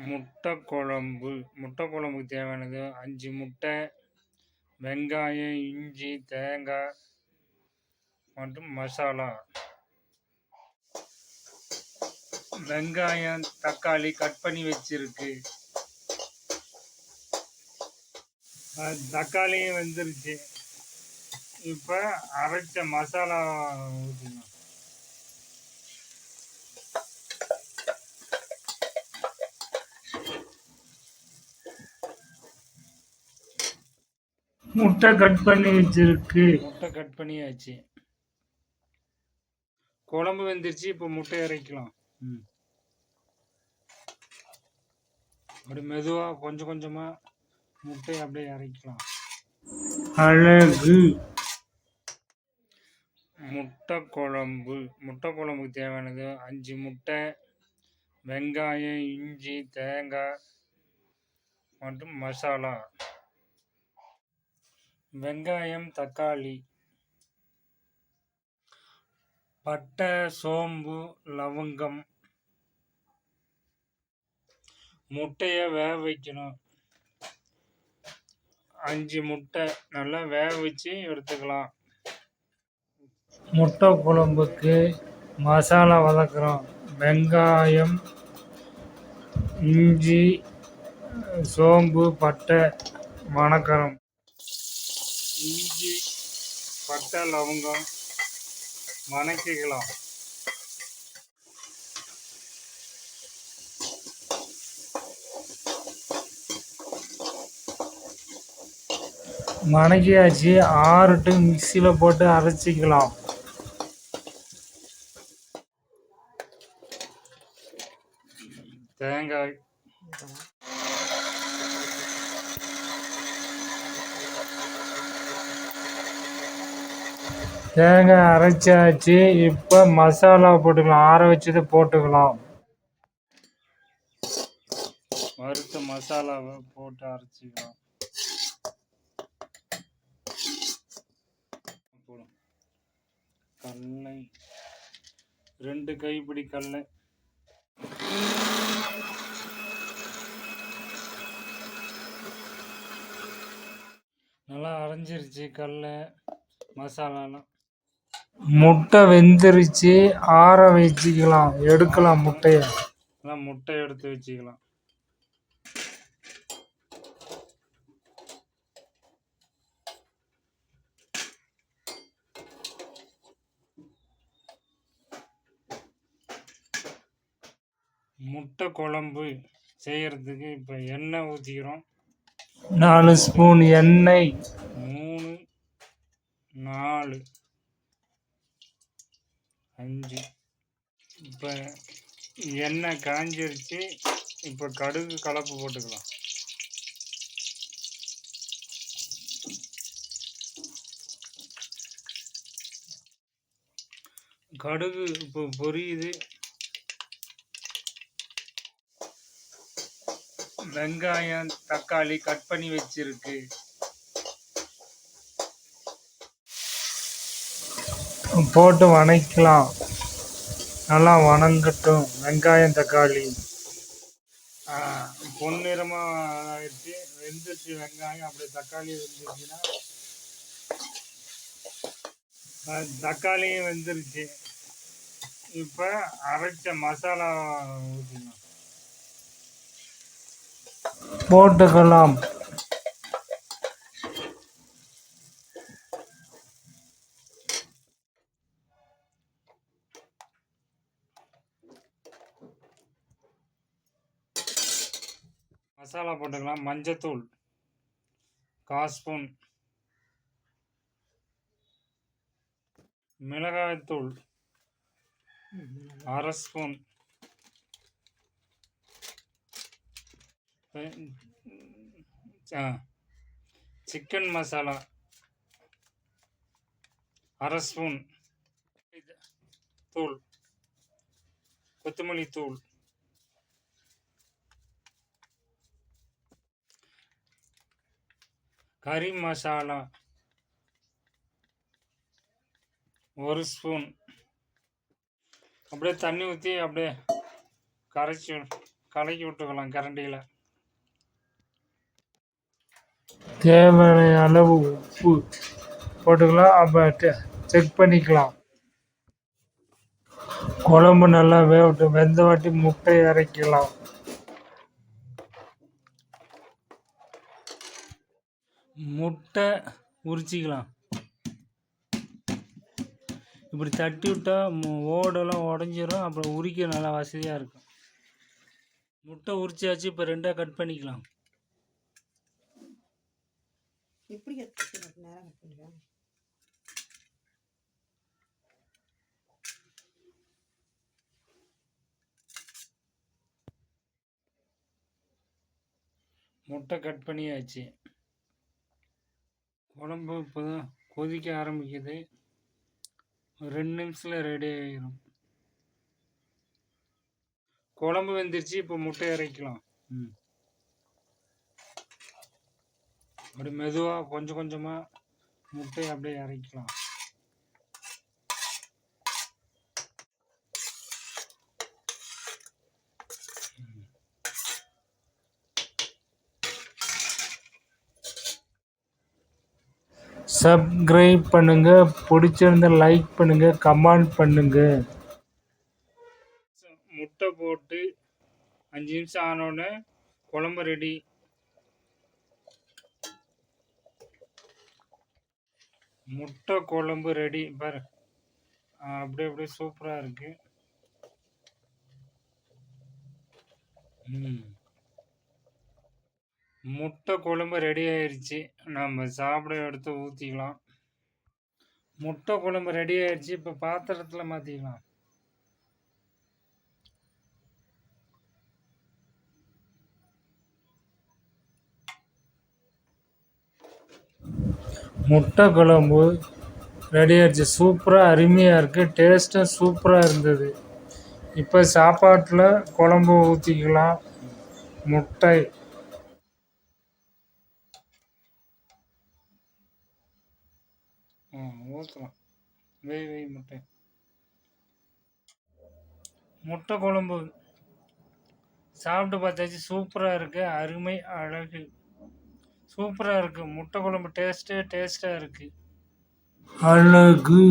முட்டை குழம்பு. முட்டை குழம்புக்கு தேவையானது 5 முட்டை, வெங்காயம், இஞ்சி, தேங்காய் மற்றும் மசாலா. வெங்காயம், தக்காளி கட் பண்ணி வச்சிருக்கு. தக்காளியும் வெந்துருச்சு. இப்போ அரைச்ச மசாலா ஊற்றிக்கணும். முட்டை கட் பண்ணி வச்சிருக்கு. முட்டை கட் பண்ணியாச்சு. குழம்பு வெந்துருச்சு. இப்போ முட்டை இறக்கலாம். அப்படி மெதுவாக கொஞ்சம் கொஞ்சமாக முட்டையை அப்படியே இறக்கலாம். அழகு முட்டை குழம்பு. முட்டை குழம்புக்கு தேவையானது 5 முட்டை, வெங்காயம், இஞ்சி, தேங்காய் மற்றும் மசாலா. வெங்காயம், தக்காளி, பட்டை, சோம்பு, லவங்கம். முட்டையை வேக வைக்கணும். 5 முட்டை நல்லா வேக வச்சு எடுத்துக்கலாம். முட்டை குழம்புக்கு மசாலா வதக்குறோம். வெங்காயம், இஞ்சி, சோம்பு, பட்டை வதக்குறோம். இஞ்சி, பட்டை, லவங்கம் வதக்கிக்கலாம். வதக்கியாச்சு. ஆறுட்டு மிக்சியில் போட்டு அரைச்சிக்கலாம். தேங்காய், தேங்காய் அரைச்சாச்சு. இப்போ மசாலா போட்டுக்கலாம். ஆற வச்சதை போட்டுக்கலாம். வறுத்த மசாலாவை போட்டு அரைச்சிக்கலாம். கடலை 2 கைப்பிடி கடலை. நல்லா அரைஞ்சிருச்சு கடலை மசாலாலாம். முட்டை வெந்துருச்சு. ஆற வச்சுக்கலாம். எடுக்கலாம் முட்டையை. முட்டை எடுத்து வச்சுக்கலாம். முட்டை குழம்பு செய்யறதுக்கு இப்போ எண்ணெய் ஊற்றிக்கிறோம். 4 ஸ்பூன் எண்ணெய். 3, 4, 5. இப்போ எண்ணெய் காஞ்சிருச்சு. இப்போ கடுகு கலப்பு போட்டுக்கலாம். கடுகு இப்போ பொரியுது. வெங்காயம், தக்காளி கட் பண்ணி வச்சிருக்கு. போட்டு வதக்கலாம். நல்லா வதங்கட்டும். வெங்காயம், தக்காளி பொன்னிறமாக ஆயிடுச்சு. வெந்துருச்சு வெங்காயம். அப்படியே தக்காளி வெந்துருச்சுன்னா தக்காளியும் வெந்துருச்சு. இப்போ அரைச்ச மசாலா ஊற்றிக்கலாம். போட்டுக்கலாம். மசாலா போட்டுக்கலாம். மஞ்சத்தூள் 1/4 ஸ்பூன், மிளகாய்த்தூள் 1/2 ஸ்பூன், சிக்கன் மசாலா 1/2 ஸ்பூன், தூள், கொத்தமல்லி தூள், கறி மசாலா 1 ஸ்பூன். அப்படியே தண்ணி ஊற்றி அப்படியே கரைச்சி கலக்கி விட்டுக்கலாம் கரண்டியில். தேவையான அளவு உப்பு போட்டுக்கலாம். அப்போ செக் பண்ணிக்கலாம். குழம்பு நல்லா வேகட்டும். வெந்த வாட்டி முட்டை இறக்கலாம். முட்டை உரிச்சிக்கலாம். இப்படி தட்டி விட்டால் ஓடெல்லாம் உடஞ்சிரும். அப்புறம் உரிக்க நல்லா வசதியாக இருக்கும். முட்டை உரிச்சாச்சு. இப்போ 2ஆக கட் பண்ணிக்கலாம். எப்படி நேரம் கட் பண்ணிக்கலாம். முட்டை கட் பண்ணியாச்சு. குழம்பு இப்போ தான் கொதிக்க ஆரம்பிக்குது. 2 நிமிஷத்தில் ரெடி ஆகிடும். குழம்பு வெந்துருச்சு. இப்போ முட்டை இறக்கலாம். அப்படி மெதுவாக கொஞ்சம் கொஞ்சமாக முட்டையை அப்படியே இறக்கலாம். சப்ஸ்கிரைப் பண்ணுங்க. பிடிச்சிருந்த லைக் பண்ணுங்க, கமெண்ட் பண்ணுங்க. முட்டை போட்டு 5 நிமிஷம் ஆனோடனே குழம்பு ரெடி. முட்டை குழம்பு ரெடி பாரு. அப்படியே சூப்பராக இருக்கு. முட்டை குழம்பு ரெடி ஆயிடுச்சு. நம்ம சாப்பிட எடுத்து ஊற்றிக்கலாம். முட்டை குழம்பு ரெடி ஆயிடுச்சு. இப்போ பாத்திரத்தில் மாற்றிக்கலாம். முட்டை குழம்பு ரெடி ஆயிடுச்சு. சூப்பராக அருமையாக இருக்குது. டேஸ்ட்டும் சூப்பராக இருந்தது. இப்போ சாப்பாட்டில் குழம்பு ஊற்றிக்கலாம். முட்டை ஊற்றலாம். வை முட்டை குழம்பு சாப்பிட்டு பார்த்தாச்சு. சூப்பராக இருக்குது. அருமை அழகு. சூப்பராக இருக்குது. முட்டை குழம்பு டேஸ்ட்டாக இருக்குது. அழகு.